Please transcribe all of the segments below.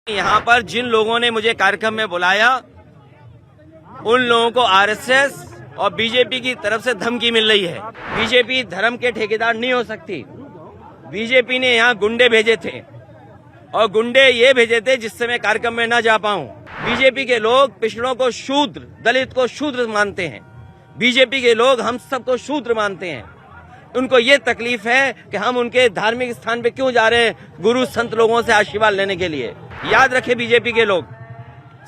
यहाँ पर जिन लोगों ने मुझे कार्यक्रम में बुलाया उन लोगों को आरएसएस और बीजेपी की तरफ से धमकी मिल रही है। बीजेपी धर्म के ठेकेदार नहीं हो सकती। बीजेपी ने यहाँ गुंडे भेजे थे और गुंडे ये भेजे थे जिससे मैं कार्यक्रम में न जा पाऊं। बीजेपी के लोग पिछड़ों को शूद्र, दलित को शूद्र मानते हैं। बीजेपी के लोग हम सबको शूद्र मानते हैं। उनको ये तकलीफ है कि हम उनके धार्मिक स्थान पे क्यों जा रहे हैं, गुरु संत लोगों से आशीर्वाद लेने के लिए। याद रखे बीजेपी के लोग,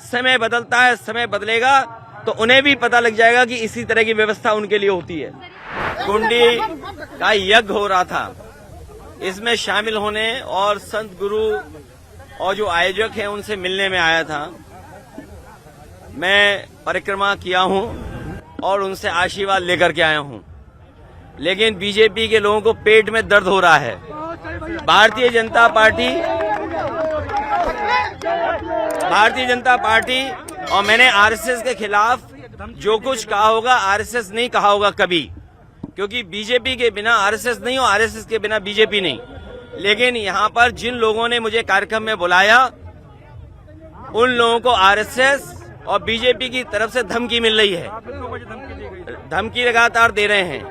समय बदलता है, समय बदलेगा तो उन्हें भी पता लग जाएगा कि इसी तरह की व्यवस्था उनके लिए होती है। कुंडी का यज्ञ हो रहा था, इसमें शामिल होने और संत गुरु और जो आयोजक हैं उनसे मिलने में आया था। मैं परिक्रमा किया हूं और उनसे आशीर्वाद लेकर के आया हूं, लेकिन बीजेपी के लोगों को पेट में दर्द हो रहा है। भारतीय जनता पार्टी और मैंने आरएसएस के खिलाफ जो कुछ कहा होगा, आरएसएस नहीं कहा होगा कभी, क्योंकि बीजेपी के बिना आरएसएस नहीं और आरएसएस के बिना बीजेपी नहीं। लेकिन यहाँ पर जिन लोगों ने मुझे कार्यक्रम में बुलाया उन लोगों को आरएसएस और बीजेपी की तरफ से धमकी मिल रही है। धमकी लगातार दे रहे हैं।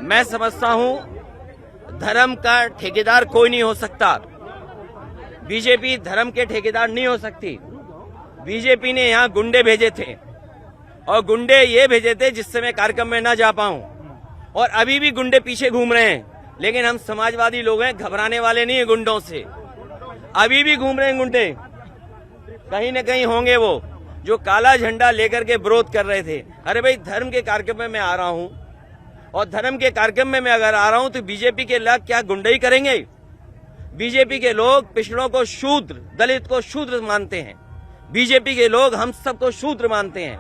मैं समझता हूं धर्म का ठेकेदार कोई नहीं हो सकता। बीजेपी धर्म के ठेकेदार नहीं हो सकती। बीजेपी ने यहाँ गुंडे भेजे थे और गुंडे ये भेजे थे जिससे मैं कार्यक्रम में न जा पाऊं, और अभी भी गुंडे पीछे घूम रहे हैं। लेकिन हम समाजवादी लोग हैं, घबराने वाले नहीं है गुंडों से। अभी भी घूम रहे हैं गुंडे, कहीं न कहीं होंगे वो जो काला झंडा लेकर के विरोध कर रहे थे। अरे भाई, धर्म के कार्यक्रम में मैं आ रहा हूं और धर्म के कार्यक्रम में मैं अगर आ रहा हूं तो बीजेपी के लोग क्या गुंडई करेंगे? बीजेपी के लोग पिछड़ों को शूद्र, दलित को शूद्र मानते हैं। बीजेपी के लोग हम सबको शूद्र मानते हैं।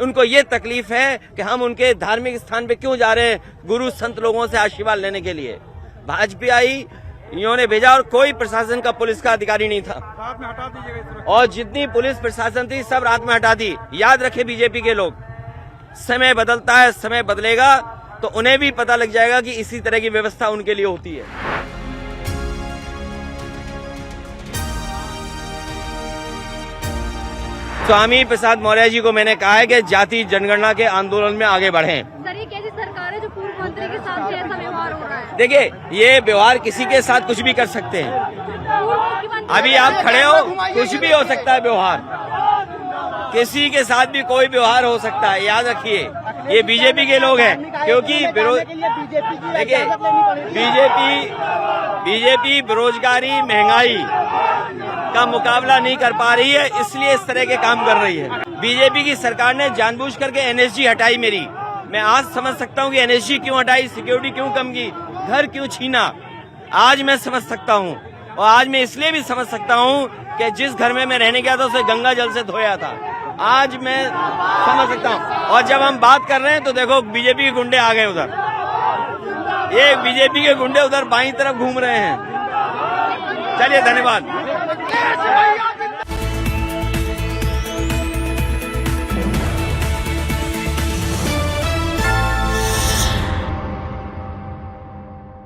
उनको ये तकलीफ है कि हम उनके धार्मिक स्थान पे क्यों जा रहे हैं, गुरु संत लोगों से आशीर्वाद लेने के लिए। भाजपा आई, इन्होंने भेजा और कोई प्रशासन का, पुलिस का अधिकारी नहीं था। रात में हटा दीजिएगा, और जितनी पुलिस प्रशासन थी सब रात में हटा दी। याद रखे बीजेपी के लोग, समय बदलता है, समय बदलेगा तो उन्हें भी पता लग जाएगा कि इसी तरह की व्यवस्था उनके लिए होती है। स्वामी प्रसाद मौर्य जी को मैंने कहा है कि जाति जनगणना के आंदोलन में आगे बढ़ें। सर, ये कैसी सरकार है जो पूर्व मंत्री के साथ ऐसा व्यवहार हो रहा है? देखिए, ये व्यवहार किसी के साथ कुछ भी कर सकते हैं। अभी आप खड़े हो, कुछ भी हो सकता है व्यवहार, किसी के साथ भी कोई व्यवहार हो सकता है। याद रखिए, ये बीजेपी के लोग हैं, क्योंकि देखिए बीजेपी बेरोजगारी, महंगाई का मुकाबला नहीं कर पा रही है, इसलिए इस तरह के काम कर रही है। बीजेपी की सरकार ने जानबूझ करके एनएसजी हटाई मेरी। मैं आज समझ सकता हूँ कि एनएसजी क्यों हटाई, सिक्योरिटी क्यों कम की, घर क्यों छीना, आज मैं समझ सकता हूँ। और आज मैं इसलिए भी समझ सकता हूँ कि जिस घर में मैं रहने गया था उसे गंगा जल से धोया था। आज मैं समझ सकता हूँ। और जब हम बात कर रहे हैं तो देखो, बीजेपी के गुंडे आ गए उधर, ये बीजेपी के गुंडे उधर बाईं तरफ घूम रहे हैं। चलिए, धन्यवाद।